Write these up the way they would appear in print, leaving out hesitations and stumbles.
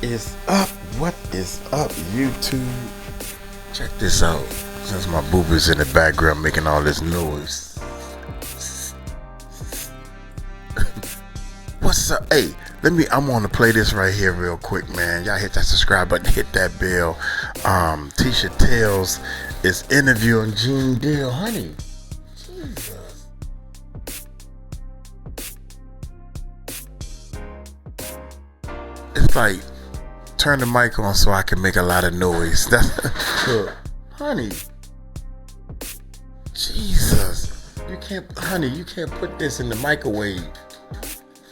is up? What is up, YouTube? Check this out. Since my boobies in the background making all this noise. What's up? Hey, I'm gonna play this right here real quick, man. Y'all hit that subscribe button, hit that bell. Tisha Tells is interviewing Gene Deal, honey. Jesus. It's like, turn the mic on so I can make a lot of noise. Honey. Jesus. You can't put this in the microwave.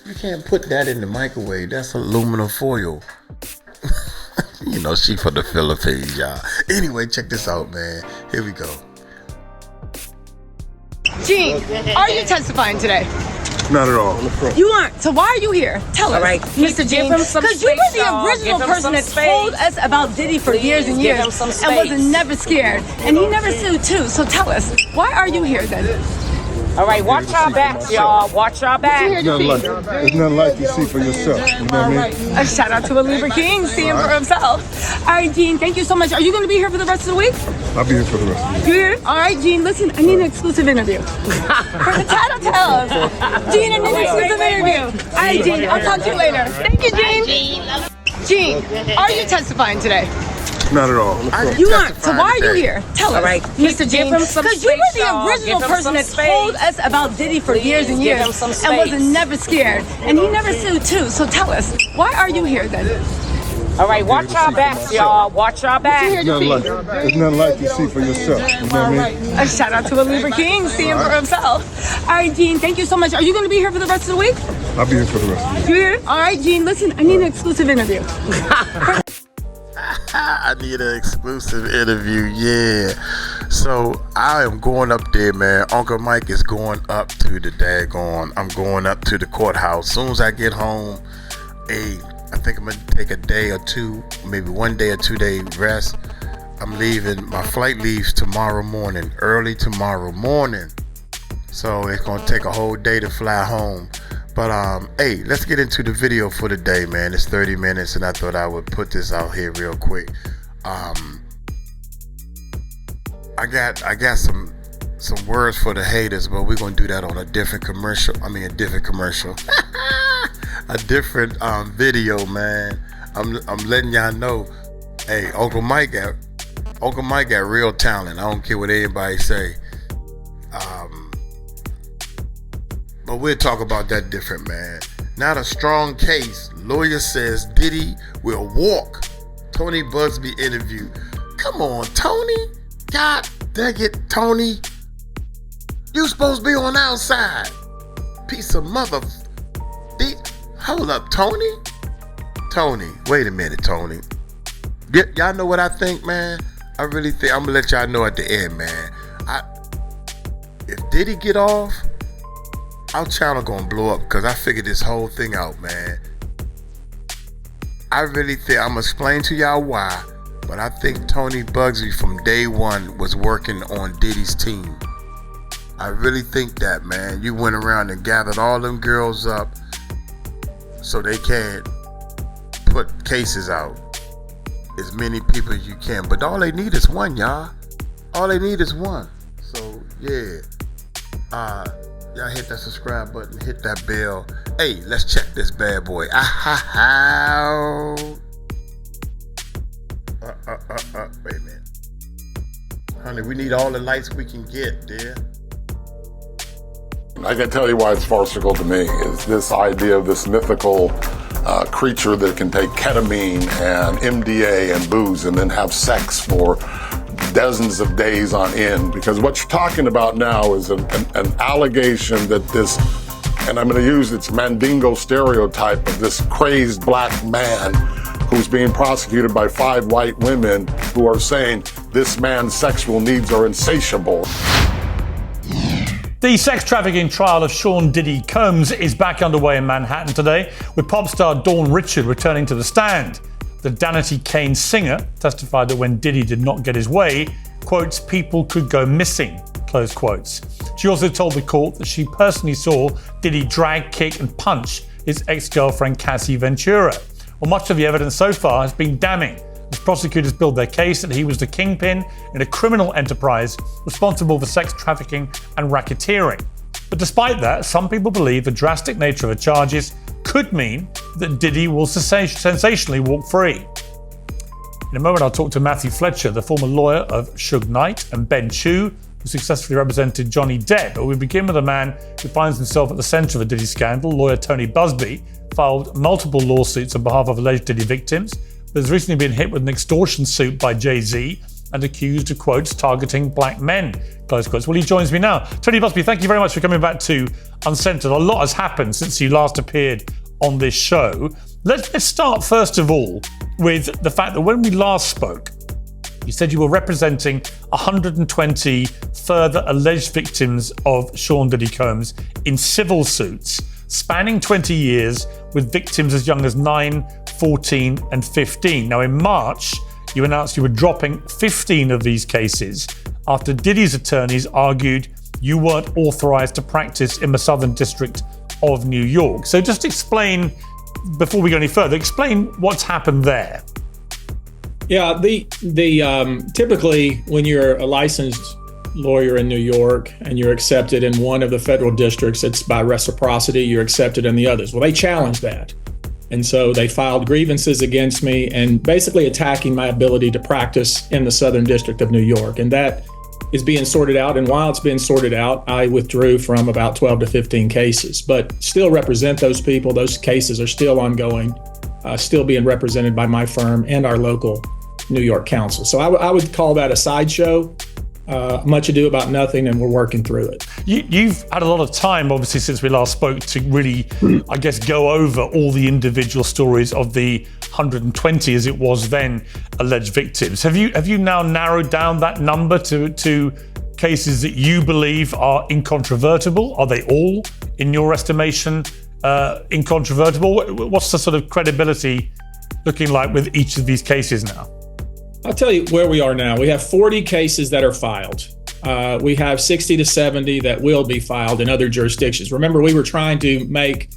You can't put that in the microwave. That's aluminum foil. You know, she from the Philippines, y'all. Anyway, check this out, man. Here we go. Gene, are you testifying today? Not at all. You aren't. So why are you here? Tell us, all right, Mr. Gene. Because you were the original person that told us about Diddy for years and years and was never scared. And he never sued too. So tell us, why are you here then? All right, watch our backs, y'all. Watch our backs. It's nothing like you see for yourself. You know what I mean? A shout out to 𝗟𝗡𝗡𝗞𝗦 King, see him for himself. All right, Gene, thank you so much. Are you going to be here for the rest of the week? I'll be here for the rest of the week. You here? All right, Gene, listen, I need an exclusive interview. For the title tells. Gene, I need an exclusive interview. All right, Gene, I'll talk to you later. Thank you, Gene. Gene, are you testifying today? Not at all. You aren't. So why are you here? Tell us, all right, Mr. Gene. Because you were the original person that told us about Diddy for years and years and was never scared. And he never sued too. So tell us, why are you here then? All right, watch our backs, y'all. Watch our backs. It's nothing like you see for yourself. You know what I mean? A shout out to 𝗟𝗡𝗡𝗞𝗦 King, see him for himself. All right, Gene, thank you so much. Are you going to be here for the rest of the week? I'll be here for the rest of the week. You here? All right, Gene, listen, I need an exclusive interview. I need an exclusive interview, yeah. So I am going up there, man. Uncle Mike is going up to the daggone. I'm going up to the courthouse. As soon as I get home, I think I'm gonna take a day or two, maybe 1 day or 2 day rest. I'm leaving. My flight leaves tomorrow morning, early tomorrow morning. So it's gonna take a whole day to fly home. But hey, let's get into the video for the day, man. It's 30 minutes, and I thought I would put this out here real quick. I got some words for the haters, but we're gonna do that on a different commercial. A different video, man. I'm letting y'all know. Hey, Uncle Mike got real talent. I don't care what anybody say. But we'll talk about that different, man. Not a strong case. Lawyer says Diddy will walk. Tony Busby interview. Come on, Tony. God dang it, Tony. You supposed to be on outside. Piece of mother. Hold up, Tony. Tony, wait a minute, Tony. Y'all know what I think, man? I really think, I'm gonna let y'all know at the end, man. If Diddy get off, our channel gonna blow up because I figured this whole thing out, man. I really think, I'm gonna explain to y'all why, but I think Tony Busby from day one was working on Diddy's team. I really think that, man. You went around and gathered all them girls up so they can put cases out. As many people as you can, but all they need is one, y'all. All they need is one. So yeah, y'all hit that subscribe button, hit that bell. Hey, let's check this bad boy. Wait a minute. Honey, we need all the lights we can get, dear. I can tell you why it's farcical to me is this idea of this mythical creature that can take ketamine and MDA and booze and then have sex for dozens of days on end. Because what you're talking about now is an allegation that this, and I'm going to use its Mandingo stereotype of this crazed black man who's being prosecuted by 5 white women who are saying this man's sexual needs are insatiable. The sex trafficking trial of Sean Diddy Combs is back underway in Manhattan today, with pop star Dawn Richard returning to the stand. The Danity Kane singer testified that when Diddy did not get his way, quotes, people could go missing, close quotes. She also told the court that she personally saw Diddy drag, kick and punch his ex-girlfriend Cassie Ventura. Well, much of the evidence so far has been damning, as prosecutors build their case that he was the kingpin in a criminal enterprise responsible for sex trafficking and racketeering. But despite that, some people believe the drastic nature of the charges could mean that Diddy will sensationally walk free. In a moment, I'll talk to Matthew Fletcher, the former lawyer of 𝗗𝗢𝗡𝗞𝗦, and Ben Chew, who successfully represented Johnny Depp. But we begin with a man who finds himself at the centre of the Diddy scandal. Lawyer Tony Busby filed multiple lawsuits on behalf of alleged Diddy victims, but has recently been hit with an extortion suit by Jay-Z and accused of, quotes, targeting black men, close quotes. Well, he joins me now. Tony Busby, thank you very much for coming back to Uncensored. A lot has happened since you last appeared on this show. Let's start, first of all, with the fact that when we last spoke, you said you were representing 120 further alleged victims of Sean Diddy Combs in civil suits spanning 20 years, with victims as young as 9, 14 and 15. Now, in March, you announced you were dropping 15 of these cases after Diddy's attorneys argued you weren't authorized to practice in the Southern District of New York. So just explain, before we go any further, explain what's happened there. Yeah, the typically when you're a licensed lawyer in New York and you're accepted in one of the federal districts, it's by reciprocity, you're accepted in the others. Well, they challenged that. And so they filed grievances against me and basically attacking my ability to practice in the Southern District of New York. And that is being sorted out. And while it's being sorted out, I withdrew from about 12 to 15 cases, but still represent those people. Those cases are still ongoing, still being represented by my firm and our local New York counsel. So I would call that a sideshow. Much ado about nothing, and we're working through it. You've had a lot of time, obviously, since we last spoke to really, I guess, go over all the individual stories of the 120, as it was then, alleged victims. Have you now narrowed down that number to cases that you believe are incontrovertible? Are they all, in your estimation, incontrovertible? What's the sort of credibility looking like with each of these cases now? I'll tell you where we are now. We have 40 cases that are filed. We have 60 to 70 that will be filed in other jurisdictions. Remember, we were trying to make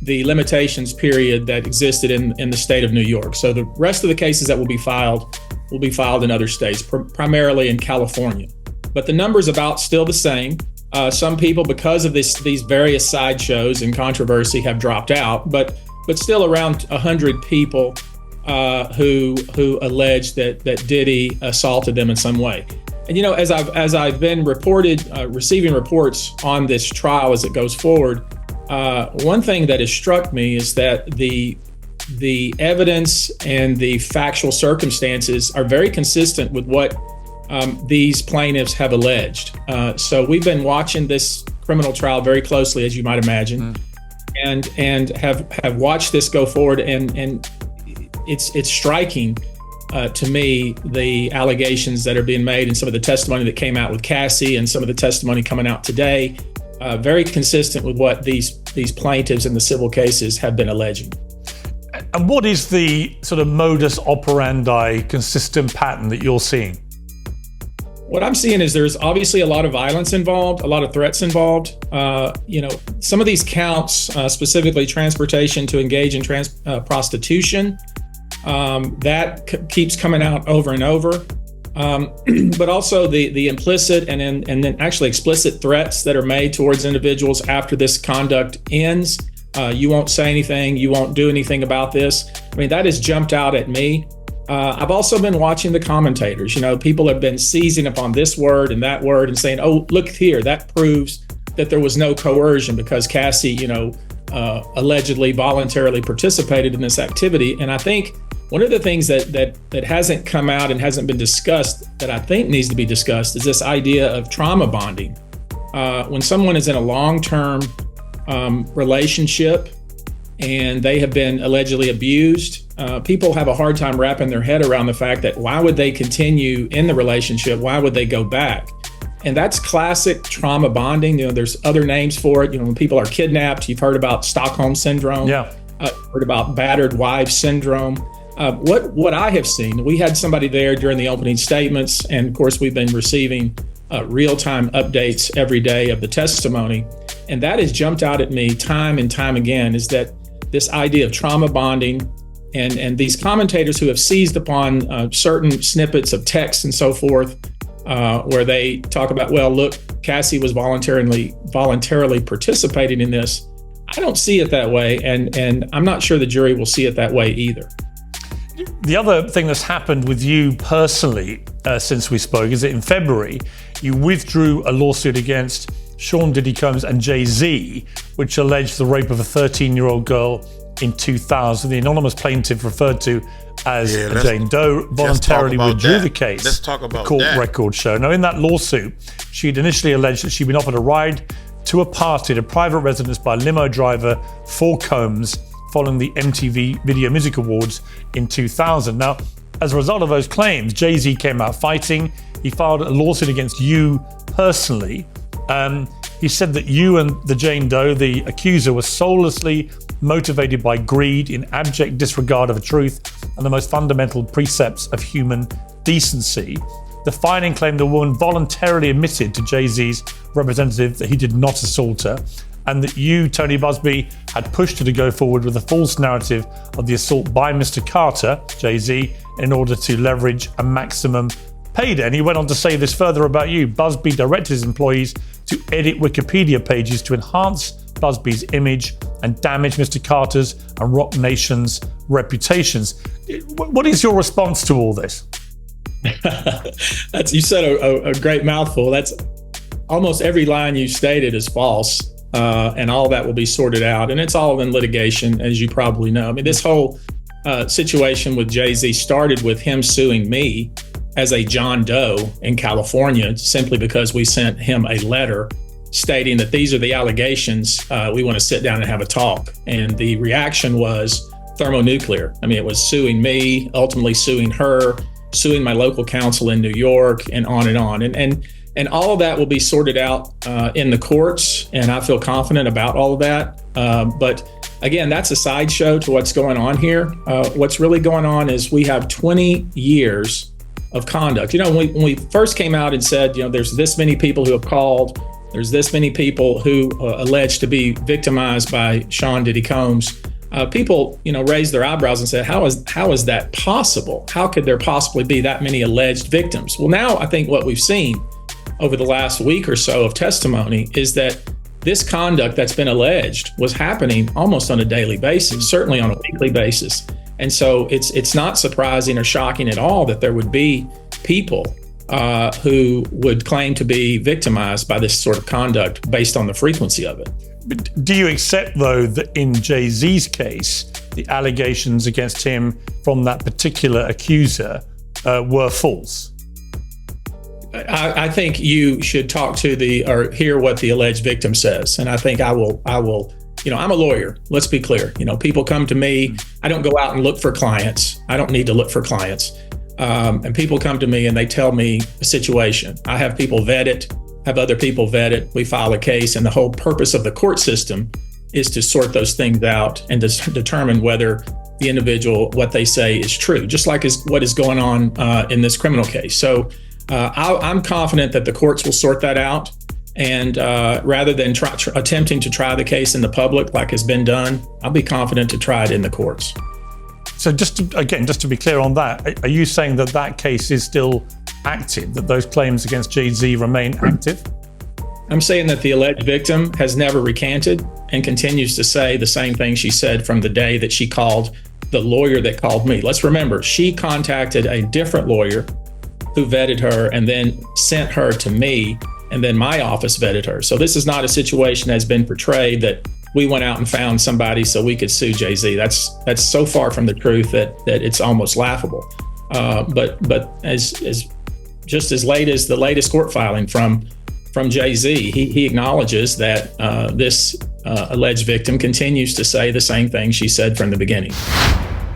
the limitations period that existed in the state of New York. So the rest of the cases that will be filed in other states, primarily in California. But the number's about still the same. Some people, because of these various sideshows and controversy, have dropped out, but still around 100 people who allege that Diddy assaulted them in some way. And you know, as I've been reported, receiving reports on this trial as it goes forward, one thing that has struck me is that the evidence and the factual circumstances are very consistent with what these plaintiffs have alleged. So we've been watching this criminal trial very closely, as you might imagine, and have watched this go forward, and it's striking to me, the allegations that are being made and some of the testimony that came out with Cassie and some of the testimony coming out today, very consistent with what these plaintiffs in the civil cases have been alleging. And what is the sort of modus operandi consistent pattern that you're seeing? What I'm seeing is there's obviously a lot of violence involved, a lot of threats involved. Some of these counts, specifically transportation to engage in prostitution, that keeps coming out over and over. But also the implicit and then actually explicit threats that are made towards individuals after this conduct ends. You won't say anything, you won't do anything about this. I mean, that has jumped out at me. I've also been watching the commentators. You know, people have been seizing upon this word and that word and saying, oh, look here, that proves that there was no coercion because Cassie, allegedly voluntarily participated in this activity. And I think one of the things that hasn't come out and hasn't been discussed that I think needs to be discussed is this idea of trauma bonding. When someone is in a long-term relationship and they have been allegedly abused, people have a hard time wrapping their head around the fact that why would they continue in the relationship? Why would they go back? And that's classic trauma bonding. You know, there's other names for it. You know, when people are kidnapped, you've heard about Stockholm syndrome. Yeah. Heard about battered wife syndrome. What I have seen, we had somebody there during the opening statements, and of course we've been receiving real-time updates every day of the testimony, and that has jumped out at me time and time again, is that this idea of trauma bonding, And these commentators who have seized upon certain snippets of text and so forth, where they talk about, well, look, Cassie was voluntarily participating in this. I don't see it that way, and I'm not sure the jury will see it that way either. The other thing that's happened with you personally since we spoke is that in February, you withdrew a lawsuit against Sean Diddy Combs and Jay-Z, which alleged the rape of a 13-year-old girl in 2000. The anonymous plaintiff, referred to as Jane Doe, voluntarily withdrew the case. Let's talk about court that. records show. Now, in that lawsuit, she'd initially alleged that she'd been offered a ride to a party at a private residence by a limo driver for Combs following the MTV Video Music Awards in 2000. Now, as a result of those claims, Jay-Z came out fighting. He filed a lawsuit against you personally. He said that you and the Jane Doe, the accuser, were soullessly motivated by greed in abject disregard of the truth and the most fundamental precepts of human decency. The filing claimed the woman voluntarily admitted to Jay-Z's representative that he did not assault her, and that you, Tony Busby, had pushed her to go forward with a false narrative of the assault by Mr. Carter, Jay-Z, in order to leverage a maximum payday. And he went on to say this further about you. Busby directed his employees to edit Wikipedia pages to enhance Busby's image and damage Mr. Carter's and Rock Nation's reputations. What is your response to all this? You said a great mouthful. That's almost every line you stated is false, and all that will be sorted out. And it's all in litigation, as you probably know. I mean, this whole situation with Jay-Z started with him suing me as a John Doe in California, simply because we sent him a letter stating that these are the allegations. We want to sit down and have a talk. And the reaction was thermonuclear. I mean, it was suing me, ultimately suing her, suing my local council in New York, and on and on. And all of that will be sorted out in the courts, and I feel confident about all of that. But again, that's a sideshow to what's going on here. What's really going on is we have 20 years of conduct. You know, when we first came out and said, you know, there's this many people who have called, there's this many people who alleged to be victimized by Sean Diddy Combs, people, you know, raised their eyebrows and said, how is that possible? How could there possibly be that many alleged victims? Well, now I think what we've seen over the last week or so of testimony is that this conduct that's been alleged was happening almost on a daily basis, certainly on a weekly basis. And so it's not surprising or shocking at all that there would be people who would claim to be victimized by this sort of conduct based on the frequency of it. But do you accept, though, that in Jay-Z's case, the allegations against him from that particular accuser were false? I think you should talk to or hear what the alleged victim says. And I think I will, you know, I'm a lawyer. Let's be clear. You know, people come to me. I don't go out and look for clients. I don't need to look for clients. And people come to me and they tell me a situation. I have people vet it, have other people vet it. We file a case, and the whole purpose of the court system is to sort those things out and to determine whether the individual, what they say is true, just like what is going on in this criminal case. So I'm confident that the courts will sort that out. And rather than attempting to try the case in the public like has been done, I'll be confident to try it in the courts. So just to be clear on that, are you saying that that case is still active, that those claims against Jay-Z remain active? I'm saying that the alleged victim has never recanted and continues to say the same thing she said from the day that she called the lawyer that called me. Let's remember, she contacted a different lawyer who vetted her and then sent her to me, and then my office vetted her. So this is not a situation that's been portrayed that we went out and found somebody so we could sue Jay-Z. That's so far from the truth that it's almost laughable. But as just as late as the latest court filing from Jay-Z, he acknowledges that this alleged victim continues to say the same thing she said from the beginning.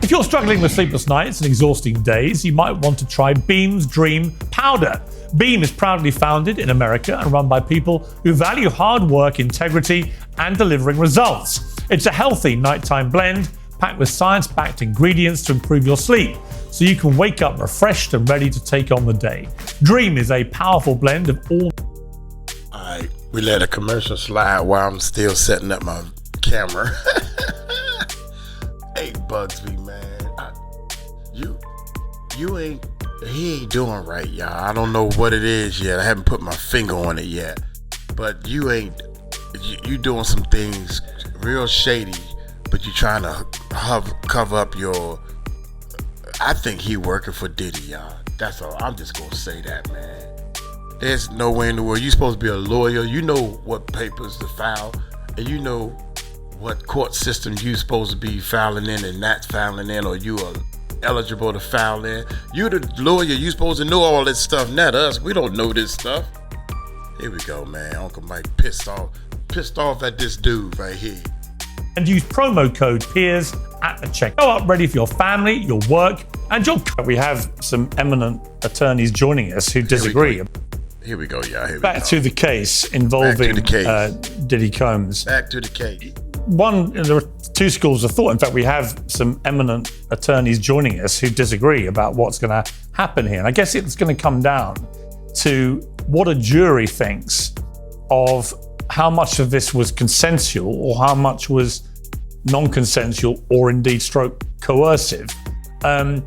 If you're struggling with sleepless nights and exhausting days, you might want to try Beam's Dream Powder. Beam is proudly founded in America and run by people who value hard work, integrity, and delivering results. It's a healthy nighttime blend packed with science-backed ingredients to improve your sleep, so you can wake up refreshed and ready to take on the day. Dream is a powerful blend of all... Alright, we let a commercial slide while I'm still setting up my camera. Hey, Busby, man. he ain't doing right, y'all. I don't know what it is yet. I haven't put my finger on it yet. But you doing some things real shady, but you trying to cover up your... I think he working for Diddy, y'all. That's all. I'm just gonna say that, man. There's no way in the world. You're supposed to be a lawyer. You know what papers to file, and you know what court system you supposed to be filing in and not filing in, or you are eligible to file in. You the lawyer. You supposed to know all this stuff, not us. We don't know this stuff. Here we go, man. Uncle Mike pissed off at this dude right here. And use promo code PEERS at the checkout. Go up ready for your family, your work, and your... We have some eminent attorneys joining us who disagree. Here we go, y'all. Back to the case involving Diddy Combs. Back to the case. There are two schools of thought. In fact, we have some eminent attorneys joining us who disagree about what's going to happen here. And I guess it's going to come down to what a jury thinks of how much of this was consensual or how much was non-consensual or indeed coercive. And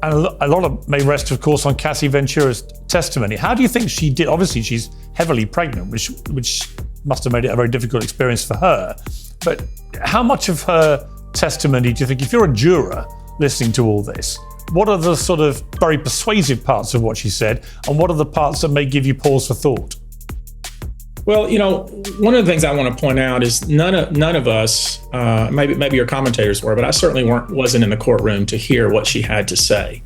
a lot of may rest, of course, on Cassie Ventura's testimony. How do you think she did? Obviously, she's heavily pregnant, which must have made it a very difficult experience for her. But how much of her testimony do you think, if you're a juror listening to all this, what are the sort of very persuasive parts of what she said, and what are the parts that may give you pause for thought? Well, one of the things I want to point out is none of us, maybe your commentators were, but I certainly wasn't in the courtroom to hear what she had to say.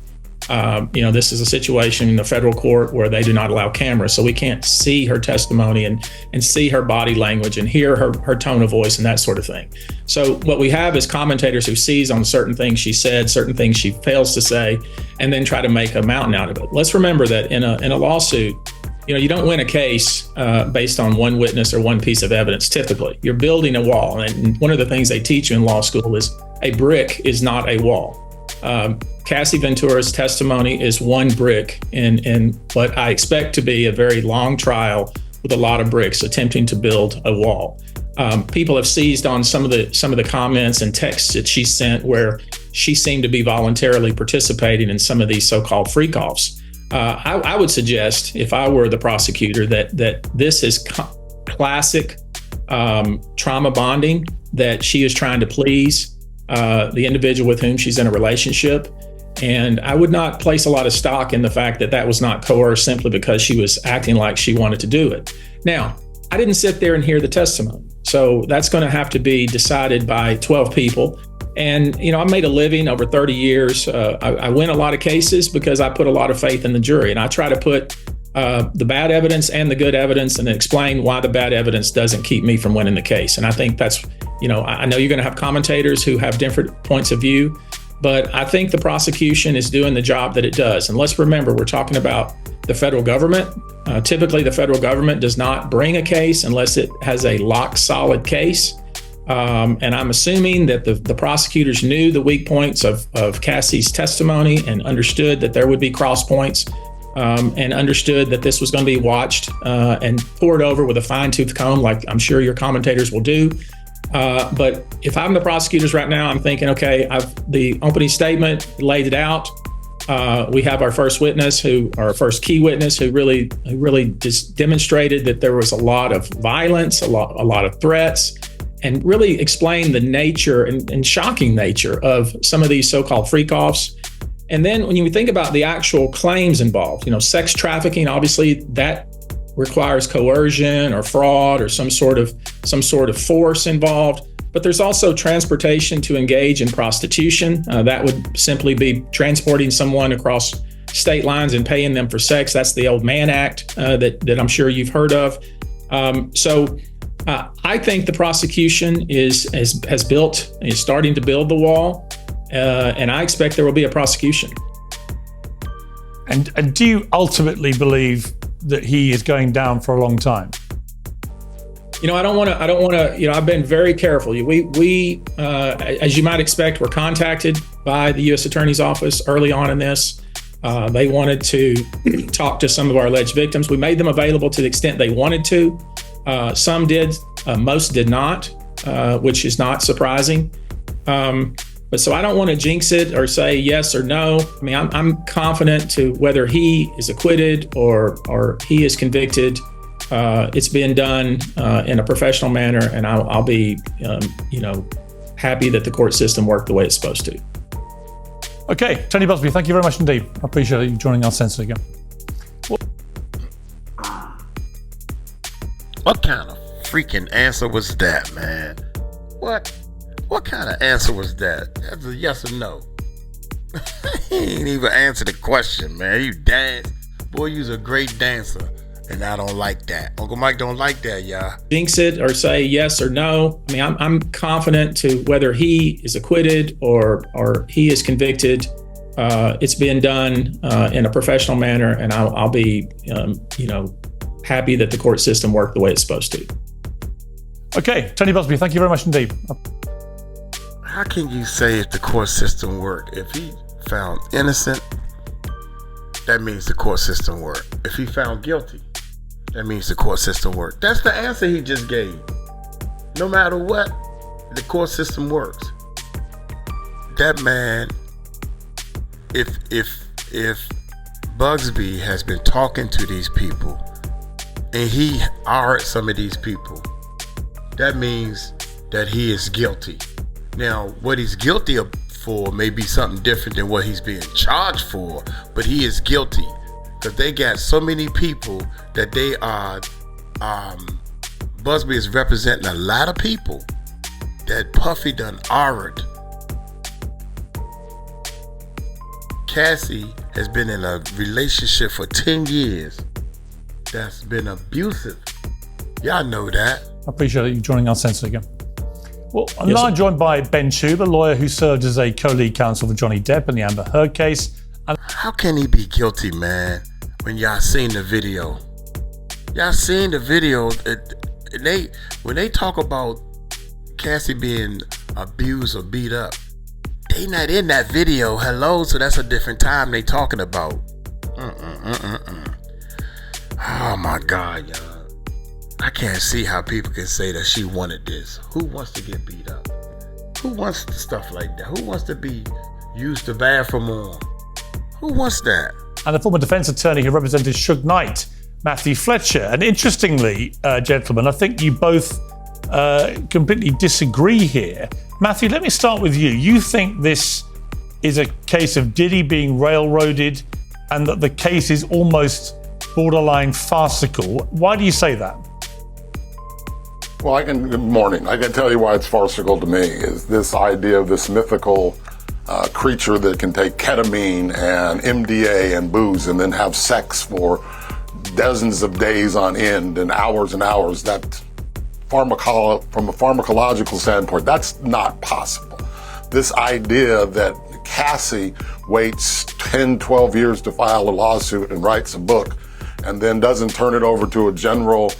This is a situation in the federal court where they do not allow cameras, so we can't see her testimony and see her body language and hear her tone of voice and that sort of thing. So what we have is commentators who seize on certain things she said, certain things she fails to say, and then try to make a mountain out of it. Let's remember that in a lawsuit, you don't win a case based on one witness or one piece of evidence. Typically, you're building a wall, and one of the things they teach you in law school is a brick is not a wall. Cassie Ventura's testimony is one brick in what I expect to be a very long trial with a lot of bricks attempting to build a wall. People have seized on some of the comments and texts that she sent where she seemed to be voluntarily participating in some of these so-called freak-offs. I would suggest, if I were the prosecutor, that this is classic trauma bonding, that she is trying to please the individual with whom she's in a relationship. And I would not place a lot of stock in the fact that was not coerced simply because she was acting like she wanted to do it. Now, I didn't sit there and hear the testimony, so that's going to have to be decided by 12 people. And, I made a living over 30 years. I win a lot of cases because I put a lot of faith in the jury. And I try to put the bad evidence and the good evidence and explain why the bad evidence doesn't keep me from winning the case. And I think that's, I know you're going to have commentators who have different points of view, but I think the prosecution is doing the job that it does. And let's remember, we're talking about the federal government. Typically, the federal government does not bring a case unless it has a lock-solid case. And I'm assuming that the prosecutors knew the weak points of Cassie's testimony and understood that there would be cross points, and understood that this was going to be watched and poured over with a fine-tooth comb, like I'm sure your commentators will do. But if I'm the prosecutors right now, I'm thinking, okay, the opening statement laid it out. We have our first witness, our first key witness, who really just demonstrated that there was a lot of violence, a lot of threats, and really explained the nature and shocking nature of some of these so-called freak-offs. And then when you think about the actual claims involved, sex trafficking, obviously that requires coercion or fraud or some sort of force involved. But there's also transportation to engage in prostitution. That would simply be transporting someone across state lines and paying them for sex. That's the old Mann Act that I'm sure you've heard of. So I think the prosecution is starting to build the wall, and I expect there will be a prosecution. And do you ultimately believe that he is going down for a long time? I don't want to, I've been very careful. We as you might expect, were contacted by the U.S. Attorney's Office early on in this. They wanted to talk to some of our alleged victims. We made them available to the extent they wanted to. Some did, most did not, which is not surprising. But so I don't want to jinx it or say yes or no. I mean, I'm confident to whether he is acquitted or he is convicted. It's been done in a professional manner, and I'll be, happy that the court system worked the way it's supposed to. Okay, Tony Busby, thank you very much indeed. I appreciate you joining our Uncensored again. What kind of freaking answer was that, man? What kind of answer was that? That's a yes or no. He ain't even answer the question, man. You dance. Boy, you's a great dancer. And I don't like that. Uncle Mike don't like that, y'all. Jinx it or say yes or no. I mean, I'm confident to whether he is acquitted or he is convicted. It's been done in a professional manner, and I'll be, happy that the court system worked the way it's supposed to. Okay, Tony Busby, thank you very much indeed. How can you say if the court system worked? If he found innocent, that means the court system worked. If he found guilty, that means the court system worked. That's the answer he just gave. No matter what, the court system works. That man, if Busby has been talking to these people and he hired some of these people, that means that he is guilty. Now, what he's guilty for may be something different than what he's being charged for, but he is guilty because they got so many people that they are, Busby is representing a lot of people that Puffy done 𝗟𝗡𝗡𝗞𝗦. Cassie has been in a relationship for 10 years that's been abusive. Y'all know that. I appreciate you joining our Uncensored again. Well, I'm now joined by Ben 𝗟𝗢𝗡𝗞𝗦, a lawyer who served as a co-lead counsel for Johnny Depp in the Amber Heard case. And how can he be guilty, man, when y'all seen the video? Y'all seen the video. When they talk about Cassie being abused or beat up, they not in that video. Hello, so that's a different time they talking about. Oh my God, y'all. I can't see how people can say that she wanted this. Who wants to get beat up? Who wants stuff like that? Who wants to be used the bathroom on? Who wants that? And the former defense attorney who represented Suge Knight, Matthew Fletcher. And interestingly, gentlemen, I think you both completely disagree here. Matthew, let me start with you. You think this is a case of Diddy being railroaded and that the case is almost borderline farcical. Why do you say that? Well, good morning. I can tell you why it's farcical to me is this idea of this mythical creature that can take ketamine and MDA and booze and then have sex for dozens of days on end and hours. That from a pharmacological standpoint, that's not possible. This idea that Cassie waits 10, 12 years to file a lawsuit and writes a book and then doesn't turn it over to a general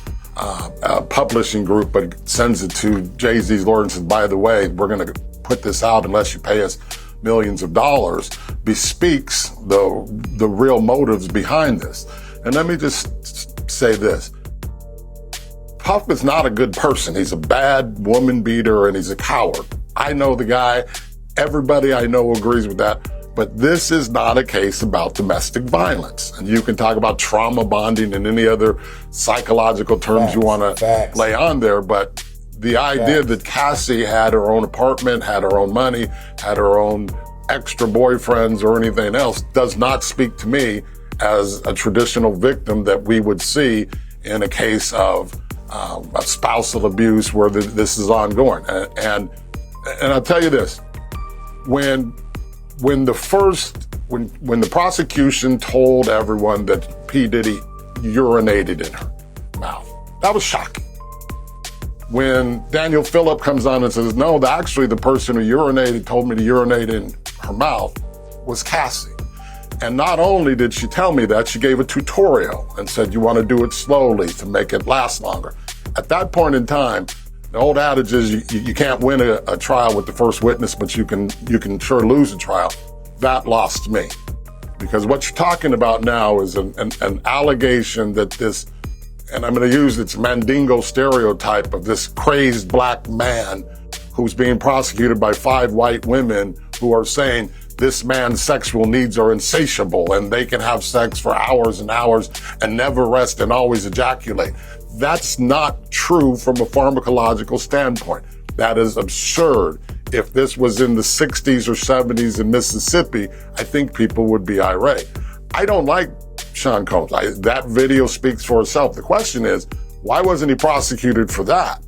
publishing group, but sends it to Jay-Z's lawyer and says, by the way, we're going to put this out unless you pay us millions of dollars, bespeaks the real motives behind this. And let me just say this. Puff is not a good person. He's a bad woman beater and he's a coward. I know the guy. Everybody I know agrees with that. But this is not a case about domestic violence. And you can talk about trauma bonding and any other psychological terms you want to lay on there. But the idea that Cassie had her own apartment, had her own money, had her own extra boyfriends or anything else does not speak to me as a traditional victim that we would see in a case of a spousal abuse where this is ongoing. And I'll tell you this, when the prosecution told everyone that P. Diddy urinated in her mouth, that was shocking. When Daniel Phillip comes on and says, no, actually the person who told me to urinate in her mouth was Cassie. And not only did she tell me that, she gave a tutorial and said, you want to do it slowly to make it last longer. At that point in time, the old adage is you can't win a trial with the first witness, but you can sure lose a trial. That lost me. Because what you're talking about now is an allegation that this, and I'm going to use its Mandingo stereotype of this crazed black man who's being prosecuted by 5 white women who are saying this man's sexual needs are insatiable and they can have sex for hours and hours and never rest and always ejaculate. That's not true from a pharmacological standpoint. That is absurd. If this was in the 60s or 70s in Mississippi, I think people would be irate. I don't like Sean Combs. That video speaks for itself. The question is, why wasn't he prosecuted for that?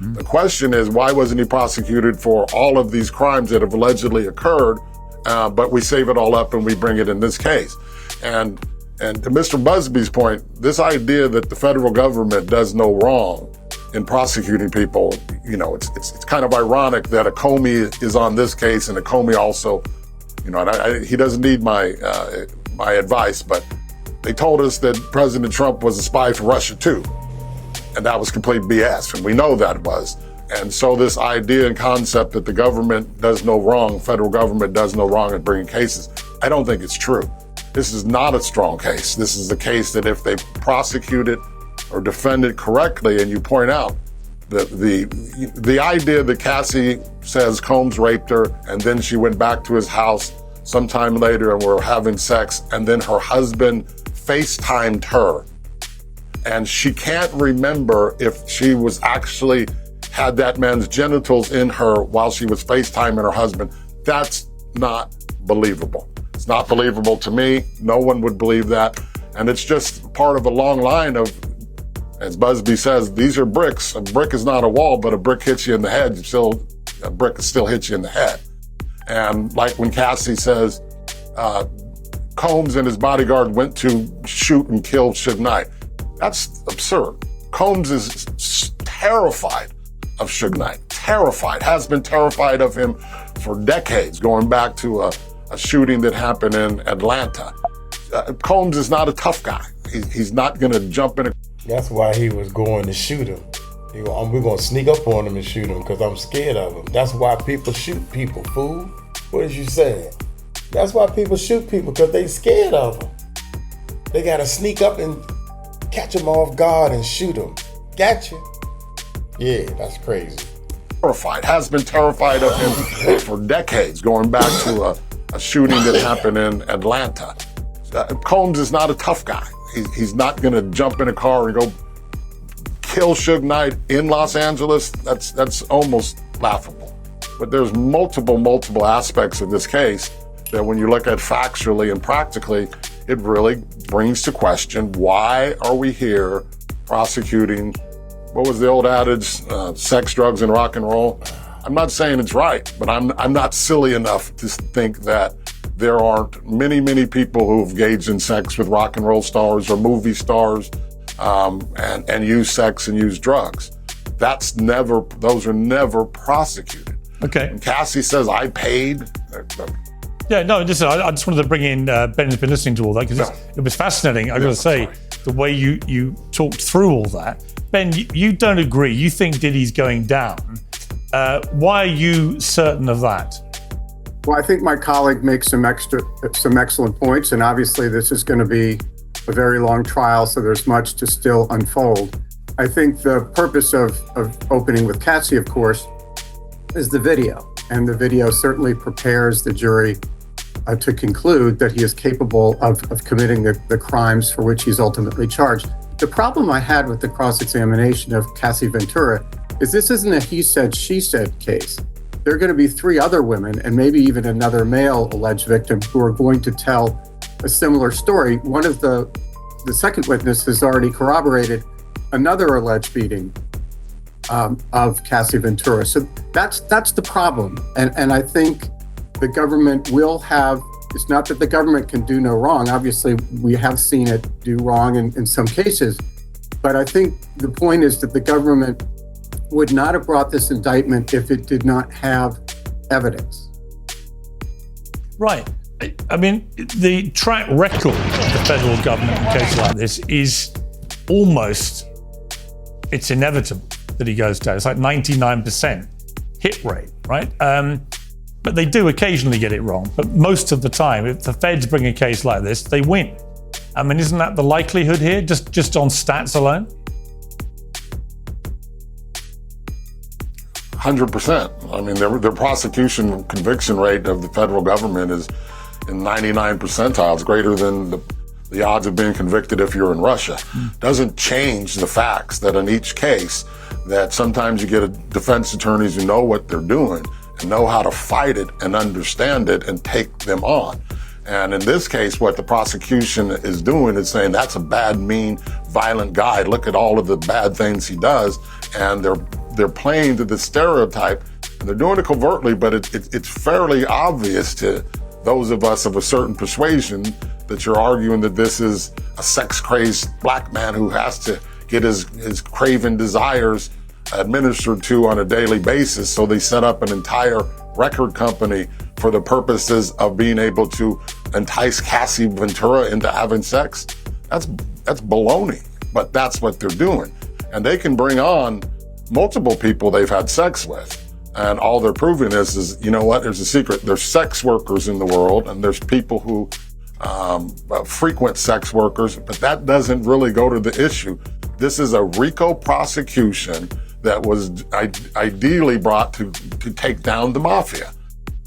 The question is, why wasn't he prosecuted for all of these crimes that have allegedly occurred, but we save it all up and we bring it in this case? And to Mr. Busby's point, this idea that the federal government does no wrong in prosecuting people, you know, it's kind of ironic that a Comey is on this case and a Comey also, you know, and he doesn't need my advice, but they told us that President Trump was a spy for Russia too. And that was complete BS, and we know that it was. And so this idea and concept that the government does no wrong, federal government does no wrong in bringing cases, I don't think it's true. This is not a strong case. This is a case that if they prosecute it or defend it correctly, and you point out that the idea that Cassie says Combs raped her and then she went back to his house sometime later and were having sex, and then her husband FaceTimed her, and she can't remember if she was actually had that man's genitals in her while she was FaceTiming her husband. That's not believable. It's not believable to me. No one would believe that. And it's just part of a long line of, as Busby says, these are bricks. A brick is not a wall, but a brick hits you in the head. A brick still hits you in the head. And like when Cassie says, Combs and his bodyguard went to shoot and kill Suge Knight. That's absurd. Combs is terrified of Suge Knight. Terrified. Has been terrified of him for decades, going back to a shooting that happened in Atlanta. Combs is not a tough guy. He's not going to jump in. That's why he was going to shoot him. We're going to sneak up on him and shoot him because I'm scared of him. That's why people shoot people, fool. What is you saying? That's why people shoot people, because they scared of them. They got to sneak up and catch them off guard and shoot them. Gotcha. Yeah, that's crazy. Terrified. Has been terrified of him for decades, going back to a shooting that happened in Atlanta. Combs is not a tough guy. He's not going to jump in a car and go kill Suge Knight in Los Angeles. That's almost laughable. But there's multiple aspects of this case that when you look at factually and practically, it really brings to question, why are we here prosecuting, what was the old adage, sex, drugs, and rock and roll? I'm not saying it's right, but I'm not silly enough to think that there aren't many people who've engaged in sex with rock and roll stars or movie stars, and use sex and use drugs. Those are never prosecuted. Okay. And Cassie says, I paid. Yeah, no, listen, I just wanted to bring in, Ben's been listening to all that because it was fascinating. I've got to say, the way you talked through all that. Ben, you don't agree. You think Diddy's going down. Why are you certain of that? Well, I think my colleague makes some excellent points, and obviously this is going to be a very long trial, so there's much to still unfold. I think the purpose of opening with Cassie, of course, is the video, and the video certainly prepares the jury to conclude that he is capable of committing the crimes for which he's ultimately charged. The problem I had with the cross-examination of Cassie Ventura is this isn't a he said, she said case. There are going to be 3 other women and maybe even another male alleged victim who are going to tell a similar story. One of the second witness has already corroborated another alleged beating of Cassie Ventura. So that's the problem. And I think the government will have, it's not that the government can do no wrong. Obviously, we have seen it do wrong in some cases. But I think the point is that the government would not have brought this indictment if it did not have evidence. Right. I mean, the track record of the federal government in a case like this is it's inevitable that he goes down. It's like 99% hit rate, right? But they do occasionally get it wrong. But most of the time, if the feds bring a case like this, they win. I mean, isn't that the likelihood here, just on stats alone? 100%. I mean, their prosecution conviction rate of the federal government is in 99 percentiles, greater than the odds of being convicted if you're in Russia. Doesn't change the facts that in each case, that sometimes you get defense attorneys who know what they're doing and know how to fight it and understand it and take them on. And in this case, what the prosecution is doing is saying that's a bad, mean, violent guy. Look at all of the bad things he does. And they're playing to the stereotype, and they're doing it covertly, but it's fairly obvious to those of us of a certain persuasion that you're arguing that this is a sex-crazed black man who has to get his craven desires administered to on a daily basis. So they set up an entire record company for the purposes of being able to entice 𝗗𝗢𝗡𝗞𝗦 Ventura into having sex. That's baloney, but that's what they're doing. And they can bring on multiple people they've had sex with. And all they're proving is, you know what, there's a secret. There's sex workers in the world, and there's people who frequent sex workers, but that doesn't really go to the issue. This is a RICO prosecution that was ideally brought to take down the mafia.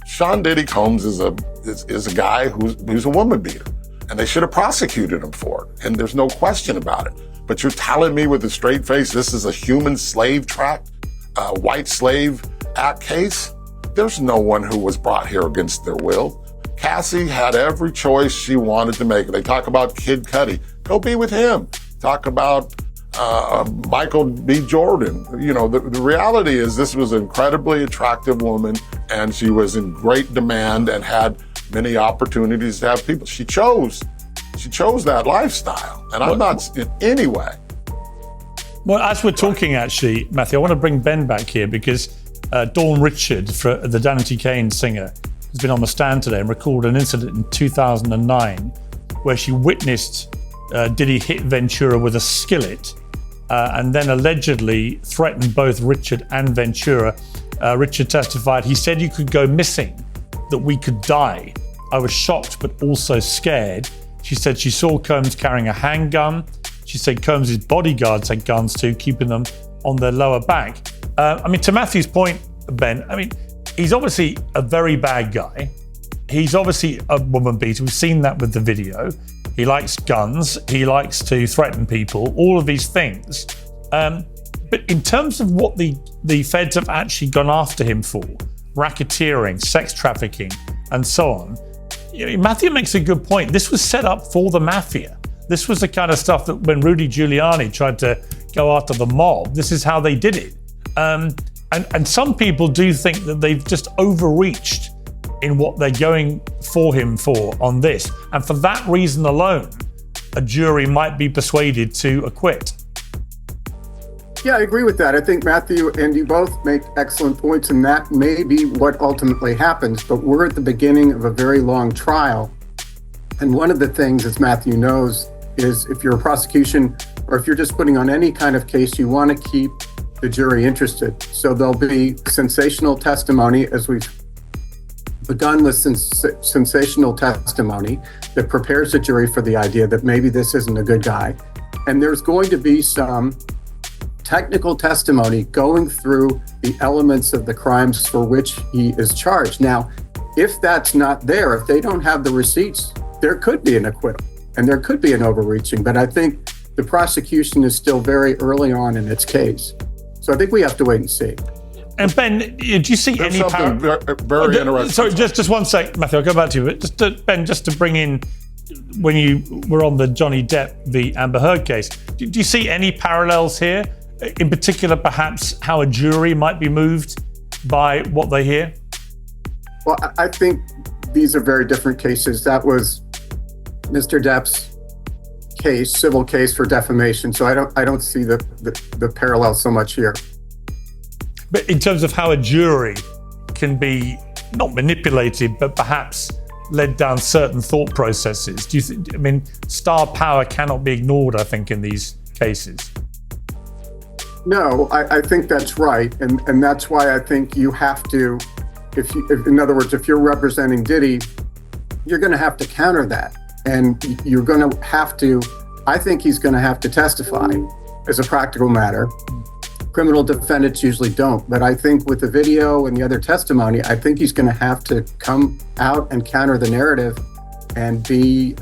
Sean Diddy Combs is a guy who's a woman beater, and they should have prosecuted him for it, and there's no question about it. But you're telling me with a straight face this is a human slave trap, white slave act case? There's no one who was brought here against their will. Cassie had every choice she wanted to make. They talk about Kid Cudi. Go be with him. Talk about Michael B. Jordan. You know, the reality is this was an incredibly attractive woman, and she was in great demand and had many opportunities to have people. She chose that lifestyle, and I'm not in any way. Well, as we're talking, actually, Matthew, I want to bring Ben back here because Dawn Richard, the Danity Kane singer, has been on the stand today and recalled an incident in 2009 where she witnessed Diddy hit Ventura with a skillet and then allegedly threatened both Richard and Ventura. Richard testified, he said you could go missing, that we could die. I was shocked but also scared. She said she saw Combs carrying a handgun. She said Combs' bodyguards had guns too, keeping them on their lower back. I mean, to Matthew's point, Ben, I mean, he's obviously a very bad guy. He's obviously a woman beater. We've seen that with the video. He likes guns. He likes to threaten people, all of these things. But in terms of what the feds have actually gone after him for, racketeering, sex trafficking, and so on, Matthew makes a good point. This was set up for the mafia. This was the kind of stuff that when Rudy Giuliani tried to go after the mob, this is how they did it. And some people do think that they've just overreached in what they're going for him for on this. And for that reason alone, a jury might be persuaded to acquit. Yeah, I agree with that. I think Matthew and you both make excellent points, and that may be what ultimately happens. But we're at the beginning of a very long trial. And one of the things, as Matthew knows, is if you're a prosecution or if you're just putting on any kind of case, you want to keep the jury interested. So there'll be sensational testimony, as we've begun with sensational testimony that prepares the jury for the idea that maybe this isn't a good guy. And there's going to be some technical testimony going through the elements of the crimes for which he is charged. Now, if that's not there, if they don't have the receipts, there could be an acquittal and there could be an overreaching. But I think the prosecution is still very early on in its case. So I think we have to wait and see. And Ben, do you see There's any something very interesting. Sorry, just one sec, Matthew. I'll go back to you. But Ben, just to bring in, when you were on the Johnny Depp v. Amber Heard case, do you see any parallels here? In particular, perhaps how a jury might be moved by what they hear? Well, I think these are very different cases. That was Mr. Depp's case, civil case for defamation. So I don't see the parallel so much here. But in terms of how a jury can be not manipulated, but perhaps led down certain thought processes, do you I mean, star power cannot be ignored, I think, in these cases. No, I think that's right. And that's why I think you have to, if in other words, if you're representing Diddy, you're going to have to counter that. And you're going to have to, I think he's going to have to testify as a practical matter. criminal defendants usually don't. But I think with the video and the other testimony, I think he's going to have to come out and counter the narrative and be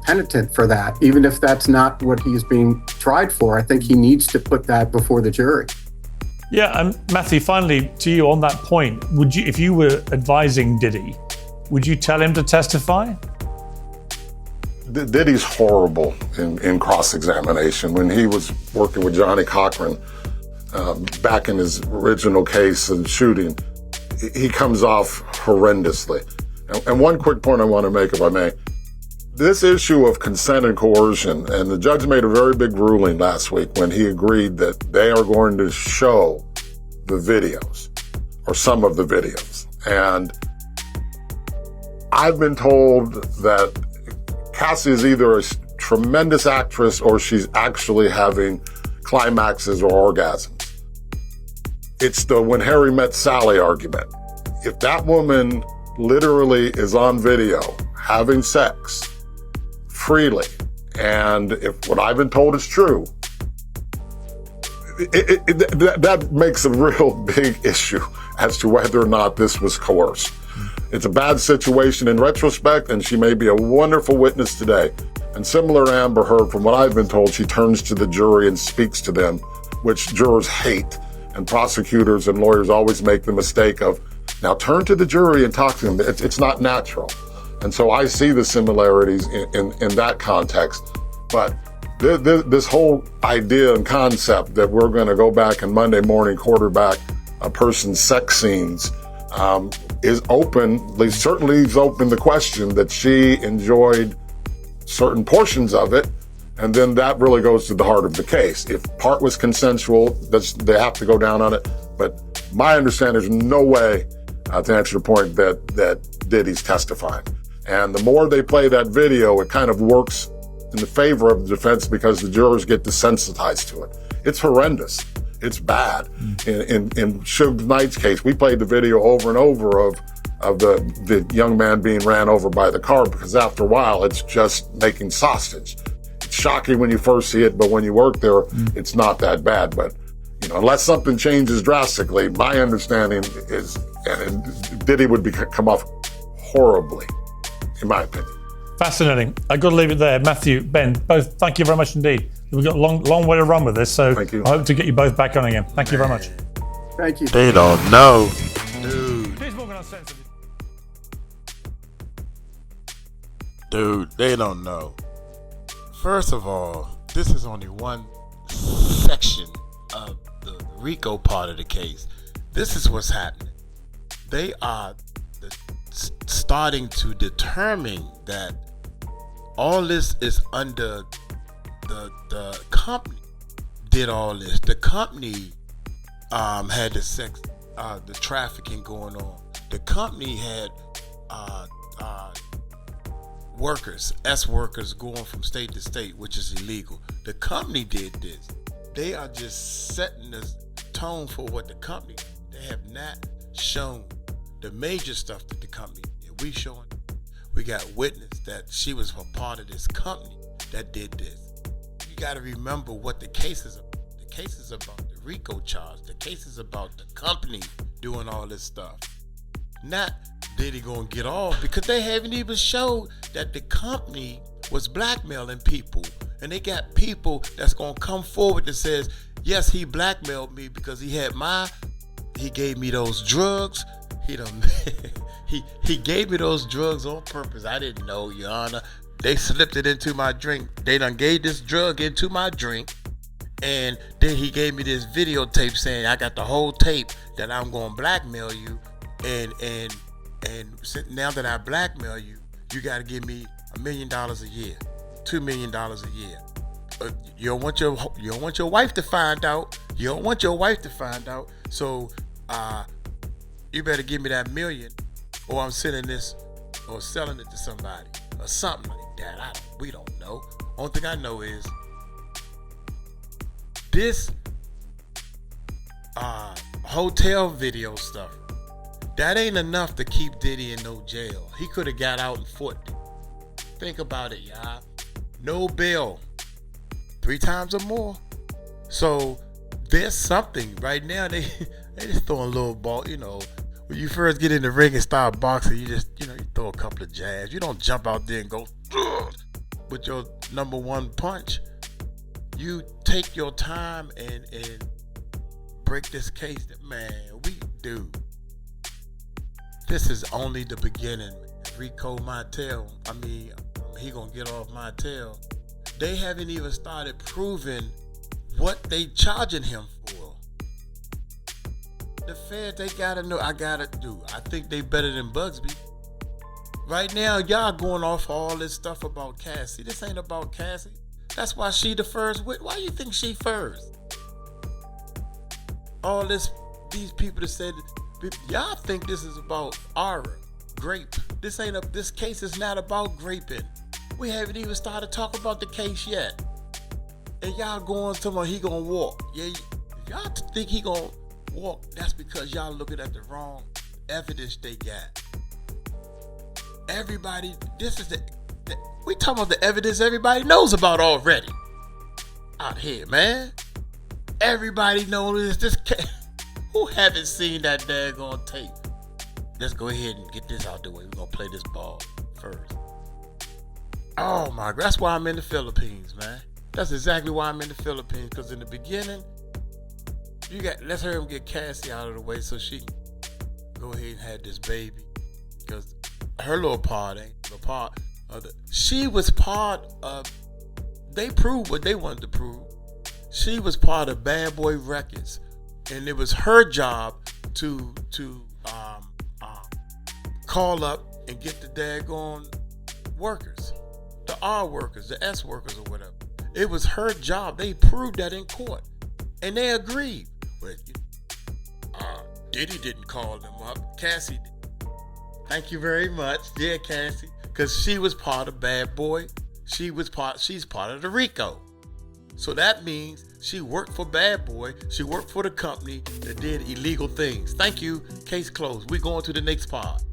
penitent for that, even if that's not what he's being tried for. I think he needs to put that before the jury. Yeah, and Matthew, finally, to you on that point, would you, if you were advising Diddy, would you tell him to testify? Diddy's horrible in cross-examination. When he was working with Johnny Cochran back in his original case of shooting, he comes off horrendously. And one quick point I want to make, if I may. This issue of consent and coercion, and the judge made a very big ruling last week when he agreed that they are going to show the videos, or some of the videos. And I've been told that Cassie is either a tremendous actress or she's actually having climaxes or orgasms. It's the when Harry met Sally argument. If that woman literally is on video having sex freely, and if what I've been told is true, that makes a real big issue as to whether or not this was coerced. It's a bad situation in retrospect, and she may be a wonderful witness today. And similar to Amber Heard, from what I've been told, she turns to the jury and speaks to them, which jurors hate. And prosecutors and lawyers always make the mistake of, now turn to the jury and talk to them. It's not natural. And so I see the similarities in that context. But this whole idea and concept that we're going to go back and Monday morning quarterback a person's sex scenes is open. Certainly leaves open the question that she enjoyed certain portions of it, and then that really goes to the heart of the case. If part was consensual, they have to go down on it. But my understanding, there's no way, to answer your point, that Diddy's testifying. And the more they play that video, it kind of works in the favor of the defense because the jurors get desensitized to it. It's horrendous. It's bad. In Suge Knight's case, we played the video over and over of the young man being ran over by the car, because after a while, it's just making sausage. It's shocking when you first see it, but when you work there, it's not that bad. But unless something changes drastically, my understanding is, and Diddy would come off horribly, in my opinion. Fascinating. I've got to leave it there. Matthew, Ben, both, thank you very much indeed. We've got a long way to run with this, so thank you. I hope to get you both back on again. Thank you very much. Thank you. They don't know. Dude. Dude, they don't know. First of all, this is only one section of the RICO part of the case. This is what's happening. They are starting to determine that all this is under the company did all this. The company had the trafficking going on. The company had workers going from state to state, which is illegal. The company did this. They are just setting the tone for what the company. They have not shown the major stuff that the company did. We showing. We got witness that she was a part of this company that did this. You got to remember what the case is about. The case is about the RICO charge. The case is about the company doing all this stuff. Not Diddy gonna get off, because they haven't even showed that the company was blackmailing people. And they got people that's gonna come forward that says, yes, he blackmailed me because he gave me those drugs. He gave me those drugs on purpose. I didn't know, Your Honor. They slipped it into my drink. They done gave this drug into my drink. And then he gave me this videotape saying, I got the whole tape that I'm gonna blackmail you. And now that I blackmail you, you got to give me $1 million a year, $2 million a year. You don't want your wife to find out. You don't want your wife to find out. So you better give me that $1 million, or I'm sending this or selling it to somebody or something like that. We don't know. Only thing I know is this hotel video stuff. That ain't enough to keep Diddy in no jail. He could have got out and fought it. Think about it, y'all. No bail. 3 times or more. So there's something right now. They just throwing a little ball. You know, when you first get in the ring and start boxing, you just, you know, you throw a couple of jabs. You don't jump out there and go with your number one punch. You take your time and break this case. Man, this is only the beginning. 𝗗𝗢𝗡𝗞𝗦, I mean, he gonna get off my tail. They haven't even started proving what they charging him for. The feds, they gotta know. I think they better than Busby. Right now, y'all going off all this stuff about Cassie. This ain't about Cassie. That's why she the first witness. Why you think she first? All these people that said, y'all think this is about Aura, grape. This case is not about graping. We haven't even started talking about the case yet. And y'all going to me, he gonna walk. Yeah, if y'all think he gonna walk, that's because y'all looking at the wrong evidence they got. Everybody, we talking about the evidence everybody knows about already. Out here, man. Everybody knows this case. Who haven't seen that daggone tape? Let's go ahead and get this out the way. We're gonna play this ball first. Oh my God, that's why I'm in the Philippines, man. That's exactly why I'm in the Philippines. Because in the beginning, let's hear him get Cassie out of the way so she can go ahead and have this baby. Because her little part ain't the part of she was part of, they proved what they wanted to prove. She was part of Bad Boy Records. And it was her job to call up and get the daggone workers, the R workers, the S workers or whatever. It was her job. They proved that in court. And they agreed. But Diddy didn't call them up. Cassie did. Thank you very much. Yeah, Cassie. Because she was part of Bad Boy. She's part of the RICO. So that means she worked for Bad Boy. She worked for the company that did illegal things. Thank you. Case closed. We're going to the next part.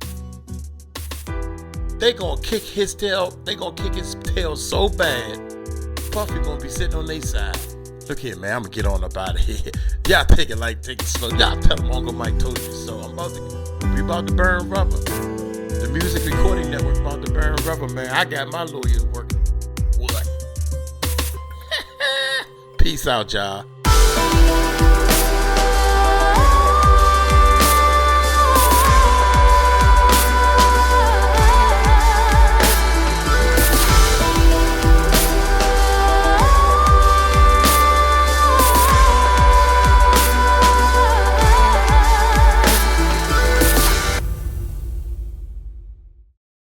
They gonna kick his tail. They gonna kick his tail so bad. Puffy gonna be sitting on their side. Look here, man. I'm gonna get on up out of here. Y'all take it slow. Y'all tell them Uncle Mike told you so. We about to burn rubber. The Music Recording Network about to burn rubber, man. I got my lawyers working. What? Peace out, y'all.